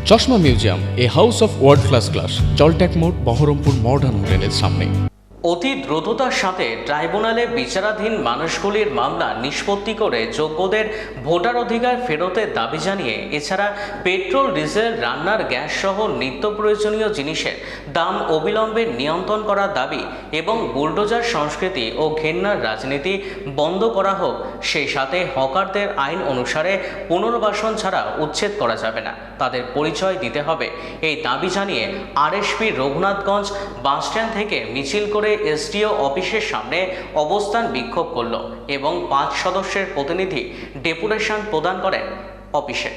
চশমা museum, a house of world class, জলট্যাক মোড়, বহরমপুর মডার্ন হোটেলের সামনে। অতি দ্রুততার সাথে ট্রাইব্যুনালে বিচারাধীন মানুষগুলির মামলা নিষ্পত্তি করে যোগ্যদের ভোটার অধিকার ফেরতের দাবি জানিয়ে এছাড়া পেট্রোল, ডিজেল, রান্নার গ্যাস সহ নিত্য প্রয়োজনীয় জিনিসের দাম অবিলম্বে নিয়ন্ত্রণ করার দাবি এবং বুলডোজার সংস্কৃতি ও ঘেন্নার রাজনীতি বন্ধ করা হোক। সেই সাথে হকারদের আইন অনুসারে পুনর্বাসন ছাড়া উচ্ছেদ করা যাবে না, তাদের পরিচয় দিতে হবে। এই দাবি জানিয়ে আরএসপি রঘুনাথগঞ্জ বাসস্ট্যান্ড থেকে মিছিল করে এসডিও অফিসের সামনে অবস্থান বিক্ষোভ করল এবং 5 সদস্যের প্রতিনিধি ডেপুটেশন প্রদান করেন অফিসে।